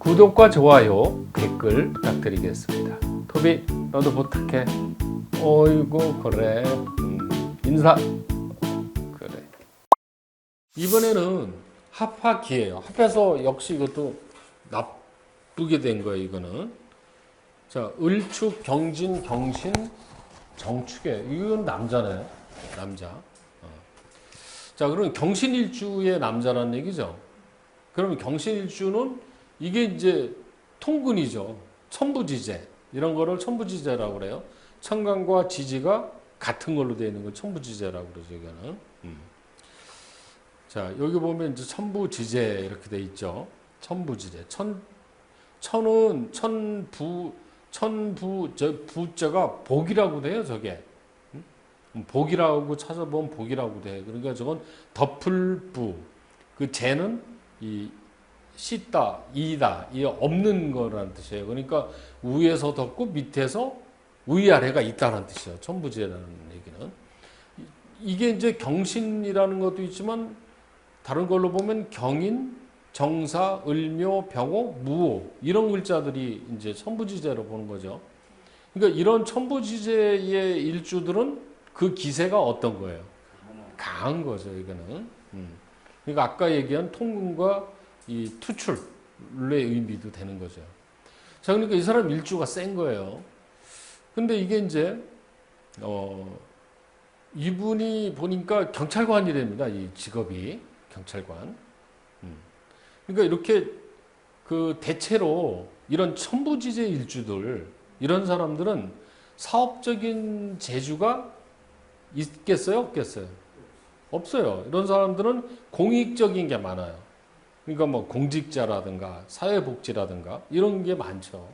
구독과 좋아요, 댓글 부탁드리겠습니다. 토비, 너도 부탁해. 어이구, 그래. 인사. 그래. 이번에는 합화기예요. 합해서 역시 이것도 나쁘게 된 거예요, 이거는. 자, 을축, 경진, 경신, 정축에. 이건 남자네. 남자. 자, 그럼 경신일주의 남자라는 얘기죠. 그러면 경신일주는 이게 이제 통근이죠. 천부지재. 이런 거를 천부지재라고 그래요. 천간과 지지가 같은 걸로 되어 있는 걸 천부지재라고 그러죠, 이거는. 자, 여기 보면 이제 천부지재 이렇게 돼 있죠. 천부지재. 천은 저 부자가 복이라고 돼요, 저게. 복이라고 찾아보면 복이라고 돼. 그러니까 저건 덮을부. 그 재는 이 씻다, 이다, 이 없는 거라는 뜻이에요. 그러니까 위에서 덮고 밑에서 위아래가 있다는 뜻이에요. 천부지라는 얘기는. 이게 이제 경신이라는 것도 있지만 다른 걸로 보면 경인, 정사, 을묘, 병호, 무호 이런 글자들이 이제 천부지재로 보는 거죠. 그러니까 이런 천부지재의 일주들은 그 기세가 어떤 거예요? 강한 거죠, 이거는. 그러니까 아까 얘기한 통근과 이 투출의 의미도 되는 거죠. 자, 그러니까 이 사람 일주가 센 거예요. 근데 이게 이제, 이분이 보니까 경찰관이랍니다. 이 직업이. 경찰관. 그러니까 이렇게 그 대체로 이런 천부지재 일주들, 이런 사람들은 사업적인 재주가 있겠어요? 없겠어요? 없어요. 이런 사람들은 공익적인 게 많아요. 그러니까 뭐 공직자라든가 사회복지라든가 이런 게 많죠.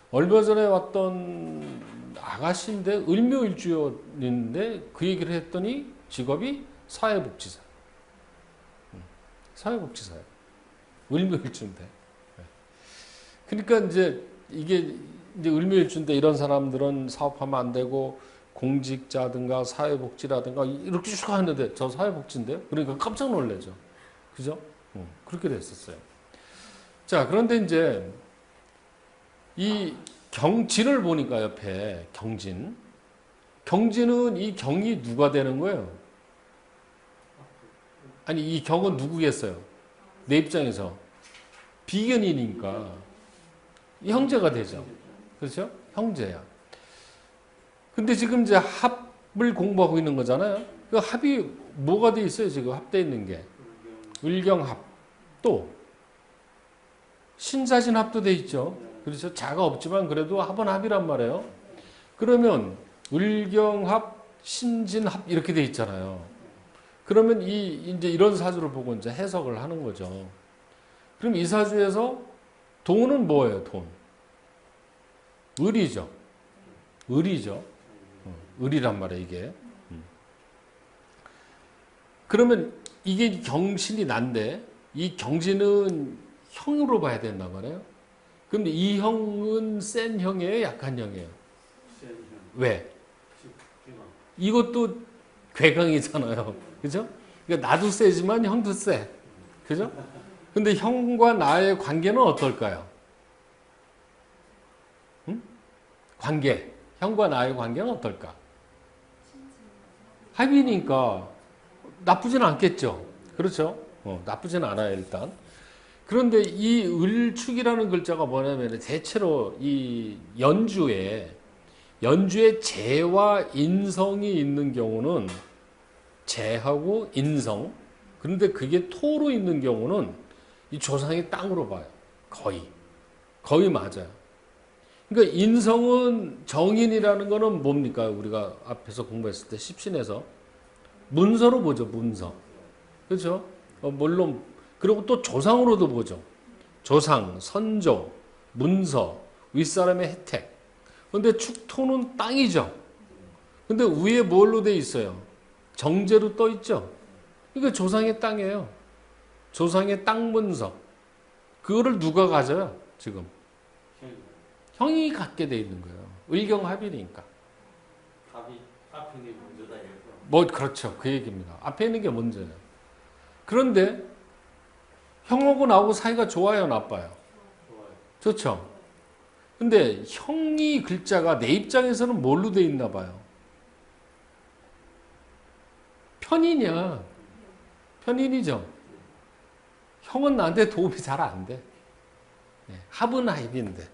얼마 전에 왔던 아가씨인데 을묘일주였는데 그 얘기를 했더니 직업이 사회복지사. 사회복지사예요. 을묘일주인데. 그러니까 이제 이게 이제 을묘일주인데 이런 사람들은 사업하면 안 되고 공직자든가 사회복지라든가 이렇게 쭉 하는데 저 사회복지인데요? 그러니까 깜짝 놀라죠. 그죠? 그렇게 됐었어요. 자, 그런데 이제 이 경진을 보니까 옆에 경진. 경진은 이 경이 누가 되는 거예요? 아니, 이 경은 누구겠어요? 내 입장에서. 비견이니까 형제가 되죠. 그렇죠? 형제야. 근데 지금 이제 합을 공부하고 있는 거잖아요. 그 합이 뭐가 돼 있어요? 지금 합돼 있는 게. 을경합. 또 신사신합도 돼 있죠. 그렇죠. 자가 없지만 그래도 합은 합이란 말이에요. 그러면 을경합, 신진합 이렇게 돼 있잖아요. 그러면 이제 이런 사주를 보고 이제 해석을 하는 거죠. 그럼 이 사주에서 돈은 뭐예요? 돈. 을이죠. 을이죠. 을이란 말이에요, 이게. 그러면 이게 경신이 난데 이 경진은 형으로 봐야 된단 말이에요. 근데 이 형은 센 형이에요? 약한 형이에요? 왜? 이것도 괴강이잖아요. 그죠? 그러니까 나도 세지만 형도 세. 그죠? 근데 형과 나의 관계는 어떨까요? 관계. 형과 나의 관계는 어떨까? 합이니까 나쁘진 않겠죠. 그렇죠? 나쁘진 않아요, 일단. 그런데 이 을축이라는 글자가 뭐냐면 대체로 이 연주에 재와 인성이 있는 경우는 재하고 인성. 그런데 그게 토로 있는 경우는 이 조상이 땅으로 봐요. 거의 맞아요. 그러니까 인성은 정인이라는 거는 뭡니까? 우리가 앞에서 공부했을 때 십신에서 문서로 보죠. 문서. 그렇죠? 물론 그리고 또 조상으로도 보죠. 조상, 선조, 문서, 윗사람의 혜택. 그런데 축토는 땅이죠. 근데 위에 뭘로 돼 있어요? 정제로 떠 있죠. 그러니까 조상의 땅이에요. 조상의 땅 문서. 그거를 누가 가져요? 지금 형이 갖게 돼 있는 거예요. 을경합이니까. 합이 앞에 있는 게 먼저다 이거죠. 뭐 그렇죠. 그 얘기입니다. 앞에 있는 게 먼저예요. 그런데 형하고 나하고 사이가 좋아요, 나빠요? 좋죠. 근데 형이 글자가 내 입장에서는 뭘로 돼 있나 봐요. 편인이야. 편인이죠. 형은 나한테 도움이 잘 안 돼. 합은 합인데.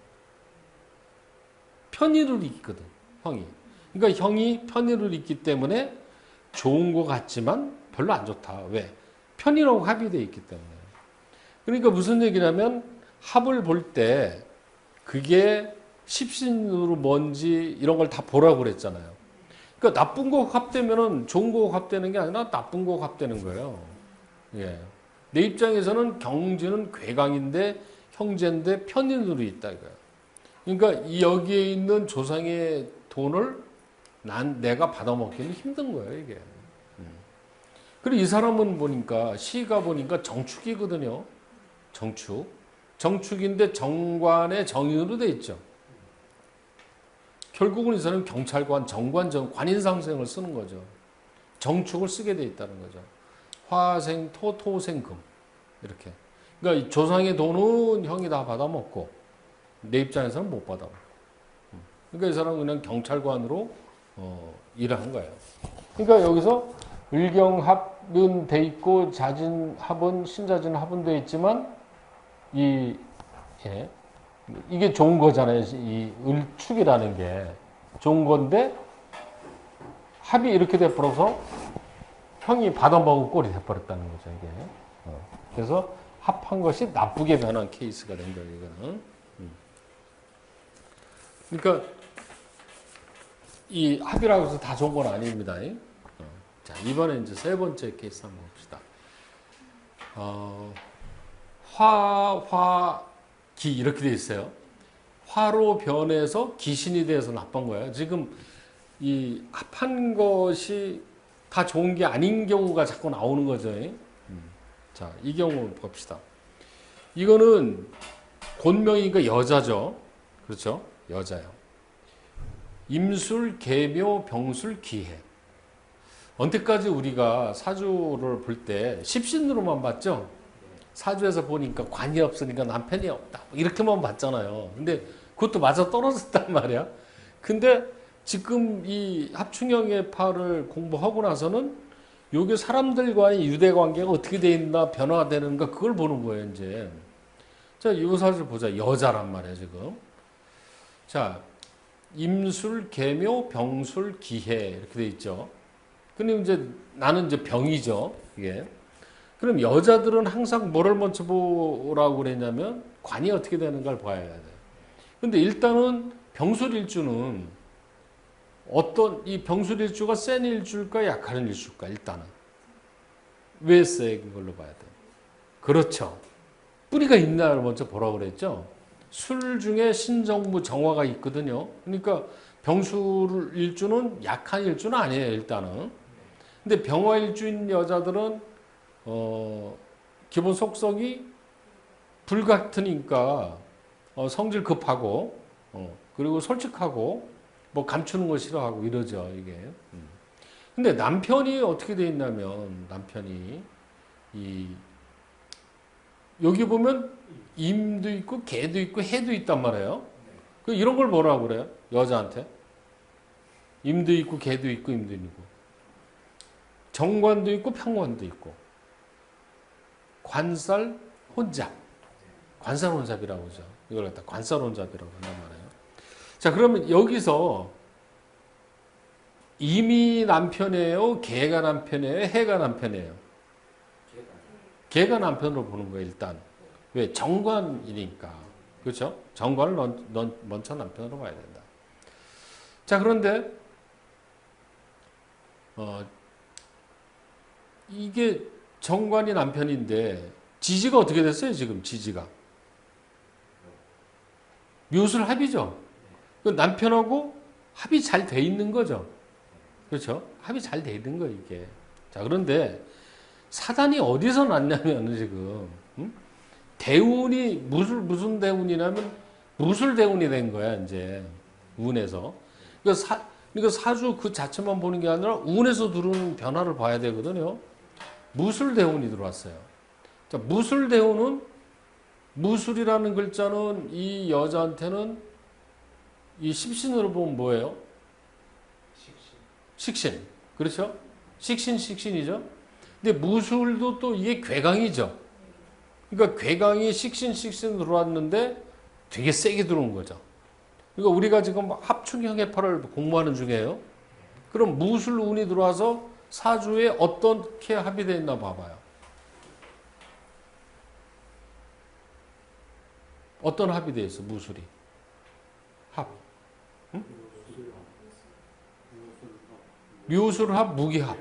편의를 있거든, 형이. 그러니까 형이 편의를 있기 때문에 좋은 것 같지만 별로 안 좋다. 왜? 편의라고 합이 돼 있기 때문에. 그러니까 무슨 얘기냐면 합을 볼 때 그게 십신으로 뭔지 이런 걸 다 보라고 그랬잖아요. 그러니까 나쁜 거 합되면은 좋은 거 합되는 게 아니라 나쁜 거 합되는 거예요. 예. 내 입장에서는 경지는 괴강인데 형제인데 편인으로 있다 이거예요. 그러니까 여기에 있는 조상의 돈을 내가 받아먹기는 힘든 거예요, 이게. 그리고 이 사람은 보니까 시가 보니까 정축이거든요. 정축. 정축인데 정관의 정인으로 돼 있죠. 결국은 이 사람은 경찰관, 정관, 관인상생을 쓰는 거죠. 정축을 쓰게 돼 있다는 거죠. 화생, 토, 토생, 금. 이렇게. 그러니까 조상의 돈은 형이 다 받아먹고 내 입장에서는 못 받아먹고. 그러니까 이 사람은 그냥 경찰관으로 일을 한 거예요. 그러니까 여기서 을경합은 돼 있고 자진합은 신자진합은 돼 있지만 이게 좋은 거잖아요. 이 을축이라는 게 좋은 건데 합이 이렇게 돼버려서 형이 받아먹은 꼴이 돼버렸다는 거죠. 이게. 그래서 합한 것이 나쁘게 변한 케이스가 된 거예요. 이거는. 그러니까 이 합이라고 해서 다 좋은 건 아닙니다. 자, 이번에 이제 세 번째 케이스 한번 봅시다. 화기 이렇게 돼 있어요. 화로 변해서 기신이 돼서 나쁜 거예요. 지금 이 합한 것이 다 좋은 게 아닌 경우가 자꾸 나오는 거죠. 자, 이 경우 봅시다. 이거는 곤명이니까 여자죠. 그렇죠? 여자요. 임술, 계묘, 병술, 기해. 언제까지 우리가 사주를 볼 때 십신으로만 봤죠? 사주에서 보니까 관이 없으니까 남편이 없다. 이렇게만 봤잖아요. 근데 그것도 맞아 떨어졌단 말이야. 근데 지금 이 합충형의 파를 공부하고 나서는 요게 사람들과의 유대 관계가 어떻게 돼 있나 변화되는가 그걸 보는 거예요, 이제. 자, 이 사주 보자. 여자란 말이에요, 지금. 자, 임술, 계묘, 병술, 기해 이렇게 돼 있죠. 근데 이제 나는 이제 병이죠, 이게. 그럼 여자들은 항상 뭐를 먼저 보라고 그랬냐면 관이 어떻게 되는가를 봐야 돼요. 근데 일단은 병술일주는 어떤 이 병술일주가 센 일주일까 약한 일주일까 일단은 왜 센 걸로 봐야 돼요. 그렇죠. 뿌리가 있나를 먼저 보라고 그랬죠. 술 중에 신정무 정화가 있거든요. 그러니까 병술일주는 약한 일주는 아니에요, 일단은. 근데 병화일주인 여자들은 기본 속성이 불같으니까 성질 급하고 그리고 솔직하고 뭐 감추는 거 싫어하고 이러죠, 이게. 근데 남편이 어떻게 돼 있냐면 남편이 여기 보면 임도 있고 개도 있고 해도 있단 말이에요. 이런 걸 뭐라고 그래요? 여자한테. 임도 있고 개도 있고 임도 있고. 정관도 있고 평관도 있고. 관살 혼잡. 관살 혼잡이라고 하죠. 이걸 갖다 관살 혼잡이라고 한단 말이에요. 자, 그러면 여기서 임이 남편이에요? 개가 남편이에요? 해가 남편이에요? 개가 남편으로 보는 거예요, 일단. 왜? 정관이니까. 그렇죠? 정관을 먼저 남편으로 봐야 된다. 자, 그런데 이게 정관이 남편인데 지지가 어떻게 됐어요, 지금 지지가? 묘술 합이죠. 남편하고 합이 잘 돼 있는 거죠. 그렇죠? 합이 잘 돼 있는 거예요, 이게. 자, 그런데 사단이 어디서 났냐면 지금 대운이 무슨 대운이냐면 무술대운이 된 거야, 이제. 운에서. 그러니까 사주 그 자체만 보는 게 아니라 운에서 들어오는 변화를 봐야 되거든요. 무술대운이 들어왔어요. 자, 무술대운은 무술이라는 글자는 이 여자한테는 이 십신으로 보면 뭐예요? 식신. 그렇죠? 식신이죠. 근데 무술도 또 이게 괴강이죠. 그러니까 괴강이 식신 들어왔는데 되게 세게 들어온 거죠. 그러니까 우리가 지금 합충형해파를 공부하는 중이에요. 그럼 무술 운이 들어와서 사주에 어떻게 합이 되어 있나 봐봐요. 어떤 합이 되어 있어, 무술이? 합. 응? 묘술합, 무기합.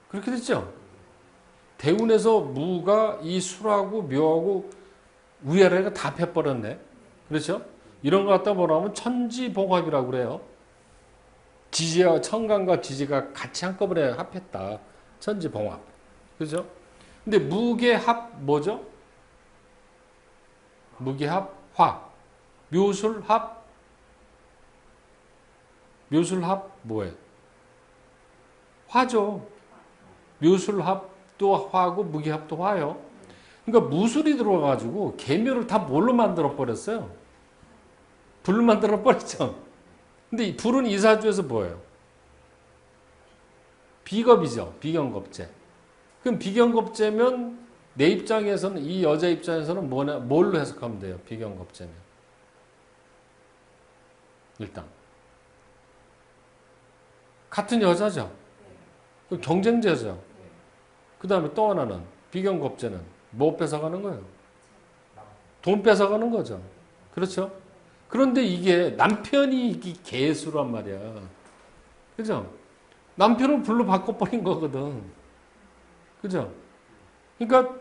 그렇게 됐죠? 대운에서 무가 이 술하고 묘하고 위아래가 다 패버렸네. 그렇죠? 이런 거 갖다 뭐라면 천지봉합이라고 그래요. 지지와 천간과 지지가 같이 한꺼번에 합했다. 천지봉합. 그죠? 근데 무게합 뭐죠? 무게합 화. 묘술합 뭐예요? 화죠. 묘술합도 화고 무게합도 화요. 그러니까 무술이 들어와가지고 계묘를 다 뭘로 만들어 버렸어요? 불로 만들어 버렸죠. 근데 이 불은 이사주에서 뭐예요? 비겁이죠. 비견겁제. 그럼 비견겁제면 내 입장에서는 이 여자 입장에서는 뭘로 해석하면 돼요? 비견겁제면 일단 같은 여자죠. 경쟁자죠. 그 다음에 또 하나는 비견겁제는 뭐 뺏어가는 거예요? 돈 뺏어가는 거죠. 그렇죠? 그런데 이게 남편이 이게 개수란 말이야. 그죠? 남편은 불로 바꿔버린 거거든. 그죠? 그러니까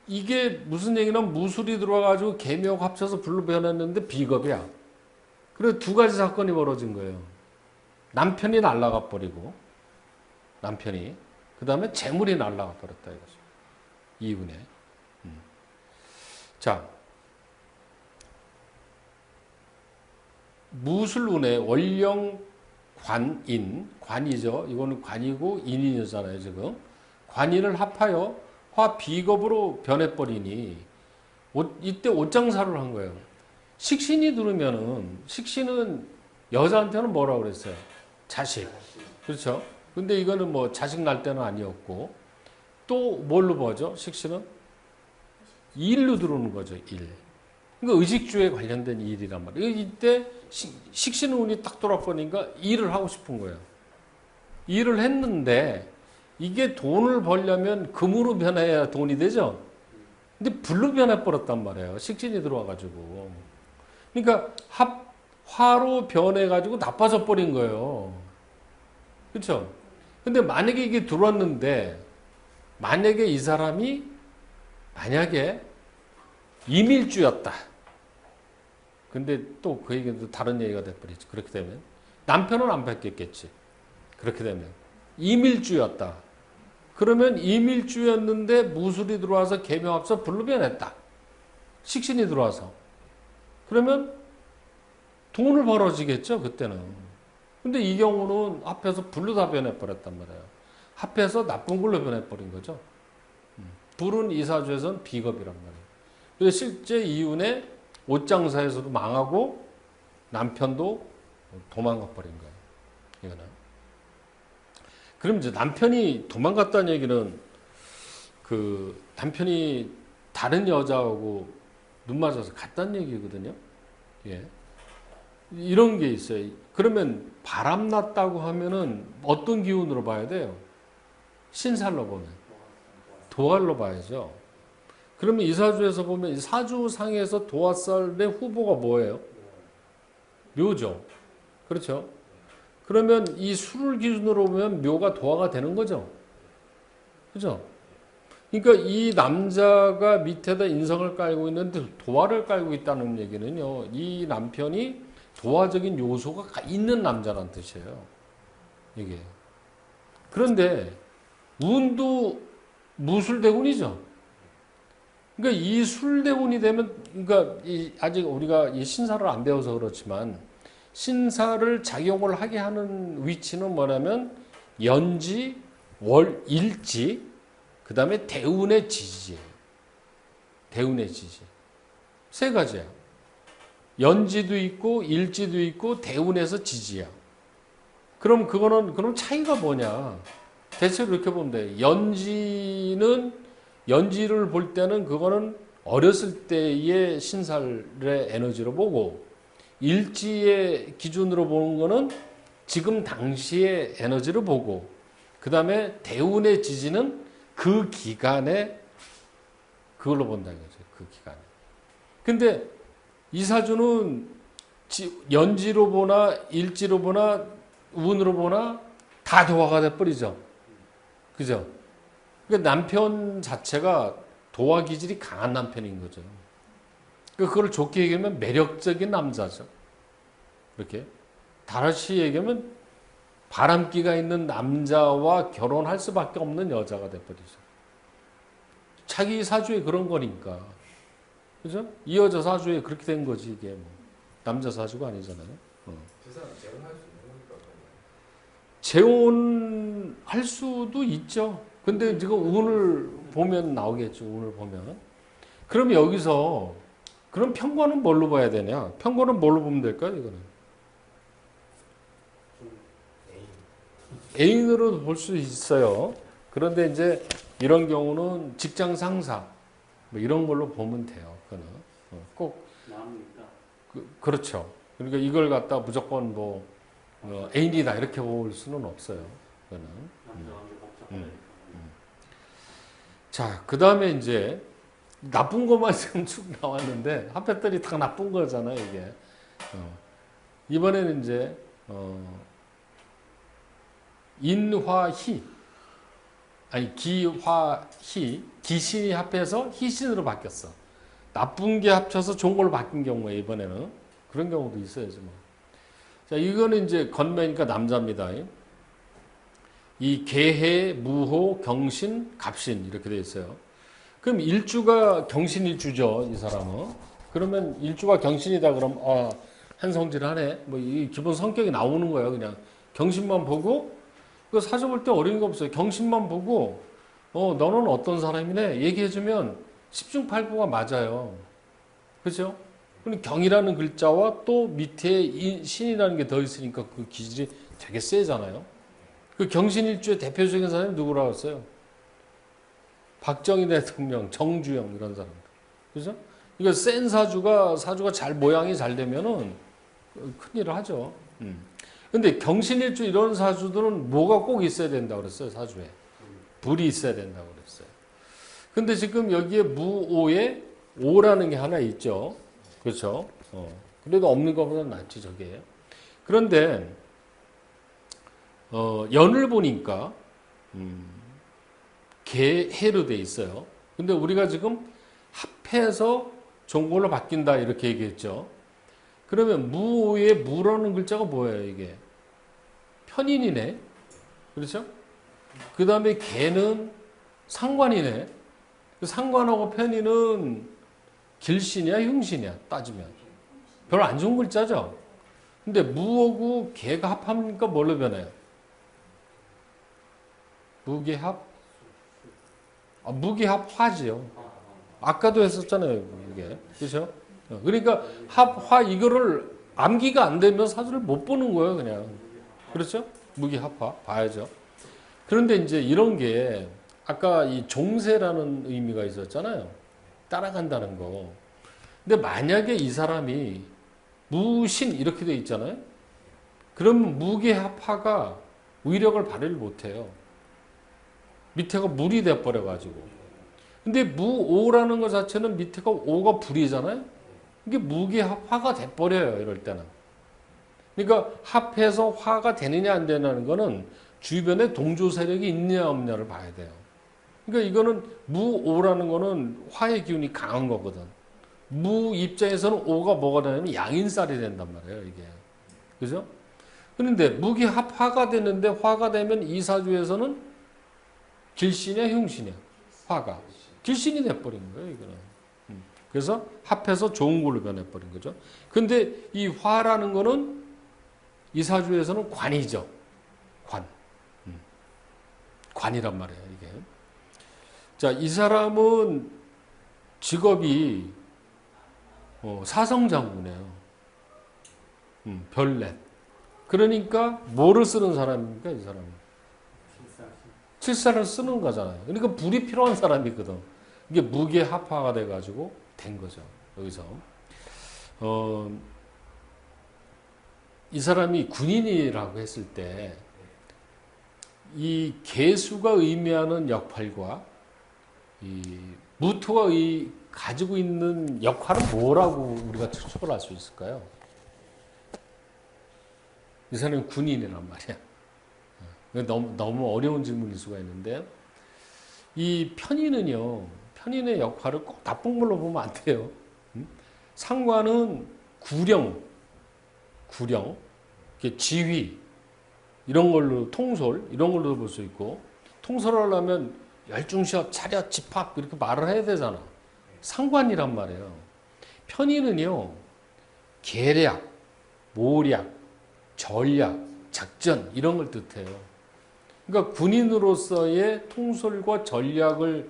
이게 무슨 얘기냐면 무술이 들어와가지고 계묘하고 합쳐서 불로 변했는데 비겁이야. 그래서 두 가지 사건이 벌어진 거예요. 남편이 날아가 버리고 남편이 그 다음에 재물이 날아가 버렸다 이거죠. 이운에. 자, 무술운의 원령 관인, 관이죠. 이거는 관이고 인인이잖아요, 지금. 관인을 합하여 화 비겁으로 변해버리니 이때 옷장사를 한 거예요. 식신이 들으면은 식신은 여자한테는 뭐라고 그랬어요? 자식. 그렇죠? 근데 이거는 뭐 자식 날 때는 아니었고 또 뭘로 보죠? 식신은 일로 들어오는 거죠. 일. 그러니까 의식주에 관련된 일이란 말이에요. 이때 식신의 운이 딱 돌아보니까 일을 하고 싶은 거예요. 일을 했는데 이게 돈을 벌려면 금으로 변해야 돈이 되죠. 근데 불로 변해버렸단 말이에요. 식신이 들어와가지고. 그러니까 화로 변해가지고 나빠져 버린 거예요. 그렇죠? 근데 만약에 이게 들어왔는데 만약에 이 사람이 만약에 이밀주였다. 근데 또 그 얘기도 다른 얘기가 돼버리지. 그렇게 되면 남편은 안 받겠겠지. 그렇게 되면 이밀주였다. 그러면 이밀주였는데 무술이 들어와서 계묘합서 불로 변했다. 식신이 들어와서. 그러면 돈을 벌어지겠죠. 그때는. 근데 이 경우는 합해서 불로 다 변해버렸단 말이에요. 합해서 나쁜 걸로 변해버린 거죠. 불은 이사주에서는 비겁이란 말이에요. 그래서 실제 이윤에 옷장사에서도 망하고 남편도 도망가 버린 거예요. 이거는. 그럼 이제 남편이 도망갔다는 얘기는 그 남편이 다른 여자하고 눈 맞아서 갔다는 얘기거든요. 예. 이런 게 있어요. 그러면 바람났다고 하면은 어떤 기운으로 봐야 돼요? 신살로 보면. 도화로 봐야죠. 그러면 이 사주에서 보면 이 사주상에서 도화살의 후보가 뭐예요? 묘죠. 그렇죠. 그러면 이 수를 기준으로 보면 묘가 도화가 되는 거죠. 그죠? 그러니까 이 남자가 밑에다 인성을 깔고 있는데 도화를 깔고 있다는 얘기는요. 이 남편이 도화적인 요소가 있는 남자란 뜻이에요. 이게. 그런데 운도 무술대운이죠. 그러니까 이 술대운이 되면, 그러니까 아직 우리가 이 신사를 안 배워서 그렇지만 신사를 작용을 하게 하는 위치는 뭐냐면 연지, 월, 일지, 그 다음에 대운의 지지예요. 대운의 지지. 세 가지야. 연지도 있고 일지도 있고 대운에서 지지야. 그럼 그럼 차이가 뭐냐? 대체로 이렇게 보면 돼. 연지를 볼 때는 그거는 어렸을 때의 신살의 에너지로 보고, 일지의 기준으로 보는 거는 지금 당시의 에너지로 보고, 그 다음에 대운의 지지는 그 기간에 그걸로 본다는 거죠. 그 기간에. 근데 이 사주는 연지로 보나 일지로 보나 운으로 보나 다 도화가 돼버리죠. 그죠? 그러니까 남편 자체가 도화 기질이 강한 남편인 거죠. 그러니까 그걸 좋게 얘기하면 매력적인 남자죠. 이렇게. 다시 얘기하면 바람기가 있는 남자와 결혼할 수밖에 없는 여자가 돼버리죠. 자기 사주에 그런 거니까. 그죠? 이 여자 사주에 그렇게 된 거지, 이게 뭐. 남자 사주가 아니잖아요. 그 사람 재혼할 수 있는 거니까. 재혼할 수도 있죠. 근데 지금 운을 보면 나오겠죠. 운을 보면. 그럼 여기서 그럼 편관은 뭘로 봐야 되냐? 편관은 뭘로 보면 될까요, 이거는? 애인으로 볼 수 있어요. 그런데 이제 이런 경우는 직장 상사 뭐 이런 걸로 보면 돼요. 그거는 꼭 나옵니까? 그렇죠. 그러니까 이걸 갖다 무조건 뭐 애인이다 이렇게 볼 수는 없어요. 그거는. 남자가 복잡하니까. 자, 그 다음에 이제 나쁜 것만 지금 쭉 나왔는데 한패들이 다 나쁜 거잖아요, 이게. 이번에는 이제 인화희, 아니 기화희, 기신이 합해서 희신으로 바뀌었어. 나쁜 게 합쳐서 좋은 걸로 바뀐 경우에 이번에는 그런 경우도 있어야지 뭐. 자, 이거는 이제 건매니까 남자입니다. 이 계해, 무호, 경신, 갑신 이렇게 돼 있어요. 그럼 일주가 경신일주죠, 이 사람은. 그러면 일주가 경신이다 그럼 한성질하네. 뭐 이 기본 성격이 나오는 거예요, 그냥. 경신만 보고 그 사주 볼 때 어려운 거 없어요. 경신만 보고 너는 어떤 사람이네 얘기해주면 10중 8구가 맞아요. 그렇죠? 그럼 경이라는 글자와 또 밑에 신이라는 게 더 있으니까 그 기질이 되게 세잖아요. 그 경신일주의 대표적인 사람이 누구라고 했어요? 박정희 대통령, 정주영 이런 사람들. 그죠? 이거 센 사주가 잘 모양이 잘 되면은 큰일을 하죠. 근데 경신일주 이런 사주들은 뭐가 꼭 있어야 된다고 그랬어요, 사주에. 불이 있어야 된다고 그랬어요. 근데 지금 여기에 무오에 오라는 게 하나 있죠. 그렇죠? 그래도 없는 것보다 낫지, 저게. 그런데 연을 보니까 개해로 돼 있어요. 근데 우리가 지금 합해서 좋은 걸로 바뀐다 이렇게 얘기했죠. 그러면 무에 무라는 글자가 뭐예요, 이게? 편인이네. 그렇죠? 그 다음에 개는 상관이네. 상관하고 편인은 길신이야, 흉신이야, 따지면. 별로 안 좋은 글자죠? 근데 무하고 개가 합하니까 뭘로 변해요? 무개합? 무개합화지요. 아까도 했었잖아요, 이게. 그렇죠? 그러니까 합화 이거를 암기가 안 되면 사주를 못 보는 거예요, 그냥. 그렇죠? 무기합화 봐야죠. 그런데 이제 이런 게 아까 이 종세라는 의미가 있었잖아요. 따라간다는 거. 근데 만약에 이 사람이 무신 이렇게 돼 있잖아요. 그러면 무기합화가 위력을 발휘를 못 해요. 밑에가 물이 돼 버려 가지고. 근데 무오라는 것 자체는 밑에가 오가 불이잖아요. 이게 무기합화가 돼 버려요, 이럴 때는. 그러니까 합해서 화가 되느냐 안 되느냐는 거는 주변에 동조 세력이 있냐 없냐를 봐야 돼요. 그러니까 이거는 무오라는 거는 화의 기운이 강한 거거든. 무 입장에서는 오가 뭐가 되냐면 양인살이 된단 말이에요, 이게. 그죠? 그런데 무기합화가 되는데 화가 되면 이 사주에서는 길신이야, 흉신이야? 화가. 길신이 돼버린 거예요, 이거는. 그래서 합해서 좋은 걸로 변해버린 거죠. 근데 이 화라는 거는 이 사주에서는 관이죠. 관. 관이란 말이에요, 이게. 자, 이 사람은 직업이 사성장구네요. 별넷. 그러니까 뭐를 쓰는 사람입니까, 이 사람이? 칠사를 쓰는 거잖아요. 그러니까 불이 필요한 사람이거든. 이게 무게합화가 돼가지고 된 거죠. 여기서 이 사람이 군인이라고 했을 때 이 개수가 의미하는 역할과 이 무토가 가지고 있는 역할은 뭐라고 우리가 추측을 할 수 있을까요? 이 사람이 군인이란 말이야. 너무 어려운 질문일 수가 있는데 이 편인은요. 편인의 역할을 꼭 나쁜 걸로 보면 안 돼요. 상관은 구령, 지휘 이런 걸로 통솔 이런 걸로 볼 수 있고 통솔을 하려면 열중시합, 차렷, 집합 이렇게 말을 해야 되잖아. 상관이란 말이에요. 편인은요. 계략, 모략, 전략, 작전 이런 걸 뜻해요. 그러니까 군인으로서의 통솔과 전략을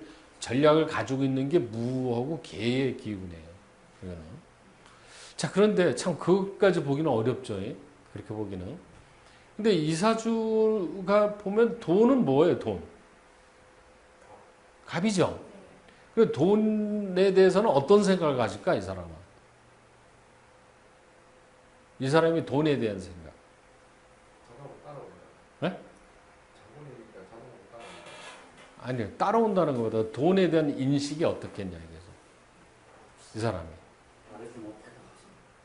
가지고 있는 게 무하고 개의 기운이에요. 이거는. 자, 그런데 참 그것까지 보기는 어렵죠. 그렇게 보기는. 근데 이사주가 보면 돈은 뭐예요? 돈. 갑이죠. 그 돈에 대해서는 어떤 생각을 가질까? 이 사람은. 이 사람이 돈에 대한 생각. 자동으로 따라오나요? 네? 자본이니까 자동으로 따라오나요? 아니요. 따라온다는 것보다 돈에 대한 인식이 어떻겠냐 이거죠. 이 사람이.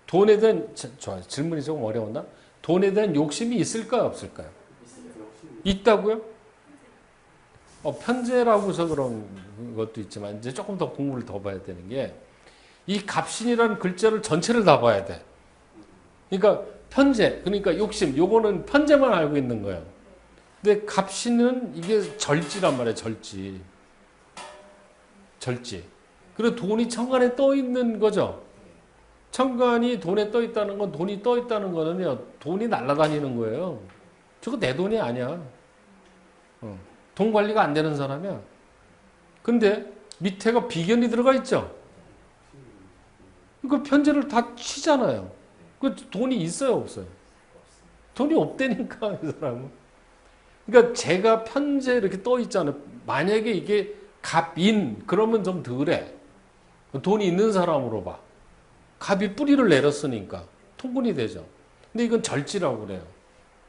돈에 대한 좋아요. 질문이 조금 어려웠나? 돈에 대한 욕심이 있을까요? 없을까요? 있다고요? 편재라고 해서 그런 것도 있지만 이제 조금 더 공부를 더 봐야 되는 게 이 갑신이라는 글자를 전체를 다 봐야 돼. 그러니까 편재, 그러니까 욕심, 요거는 편재만 알고 있는 거예요. 근데 갑신은 이게 절지란 말이에요. 절지. 그리고 돈이 천간에 떠 있는 거죠. 천간이 돈에 떠 있다는 건 돈이 떠 있다는 거는요. 돈이 날아다니는 거예요. 저거 내 돈이 아니야. 돈 관리가 안 되는 사람이야. 근데 밑에가 비견이 들어가 있죠. 그 편제를 다 치잖아요. 그 돈이 있어요, 없어요? 돈이 없다니까 이 사람은. 그러니까 제가 편제 이렇게 떠 있잖아요. 만약에 이게 갑인 그러면 좀 덜해. 돈이 있는 사람으로 봐. 갑이 뿌리를 내렸으니까 통분이 되죠. 근데 이건 절지라고 그래요.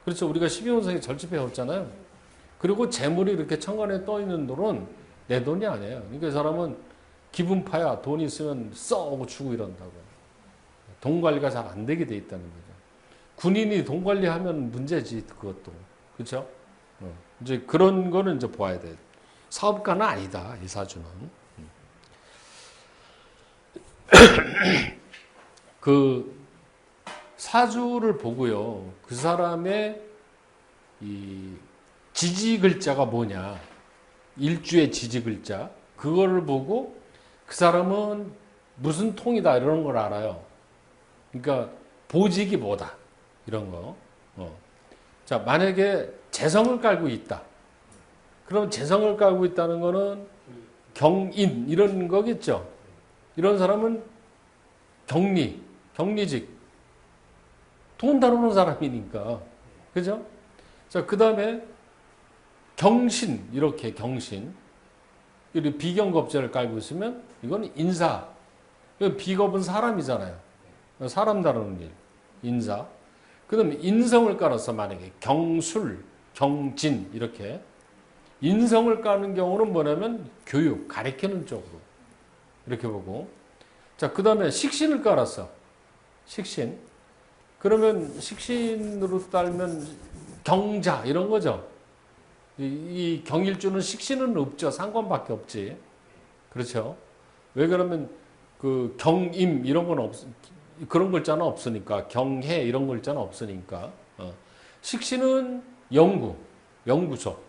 그렇죠. 우리가 12운성에 절지 배웠잖아요. 그리고 재물이 이렇게 천간에 떠 있는 돈은 내 돈이 아니에요. 그러니까 이 사람은 기분파야. 돈이 있으면 써오고 주고 이런다고. 돈 관리가 잘 안 되게 돼 있다는 거죠. 군인이 돈 관리하면 문제지 그것도. 그렇죠? 이제 그런 거는 이제 봐야 돼. 사업가는 아니다. 이 사주는. 그 사주를 보고요. 그 사람의 이 지지 글자가 뭐냐. 일주의 지지 글자. 그거를 보고 그 사람은 무슨 통이다 이런 걸 알아요. 그러니까 보직이 뭐다. 이런 거. 자, 만약에 재성을 깔고 있다. 그럼 재성을 깔고 있다는 거는 경인 이런 거겠죠. 이런 사람은 격리직. 돈 다루는 사람이니까. 그죠? 자, 그 다음에 경신, 이렇게 경신. 이렇게 비경겁제를 깔고 있으면 이건 인사. 비겁은 사람이잖아요. 사람 다루는 일. 인사. 그 다음에 인성을 깔아서 만약에 경술, 경진, 이렇게. 인성을 까는 경우는 뭐냐면 교육, 가르치는 쪽으로. 이렇게 보고. 자, 그 다음에 식신을 깔았어. 식신. 그러면 식신으로 따르면 경자, 이런 거죠. 이 경일주는 식신은 없죠. 상관밖에 없지. 그렇죠. 왜 그러면 그 경임, 이런 건 그런 글자는 없으니까. 경해, 이런 글자는 없으니까. 식신은 연구소.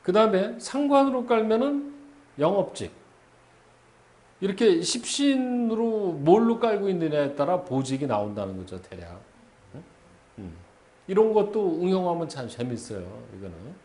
그 다음에 상관으로 깔면은 영업직. 이렇게 십신으로 뭘로 깔고 있느냐에 따라 보직이 나온다는 거죠, 대략. 이런 것도 응용하면 참 재밌어요, 이거는.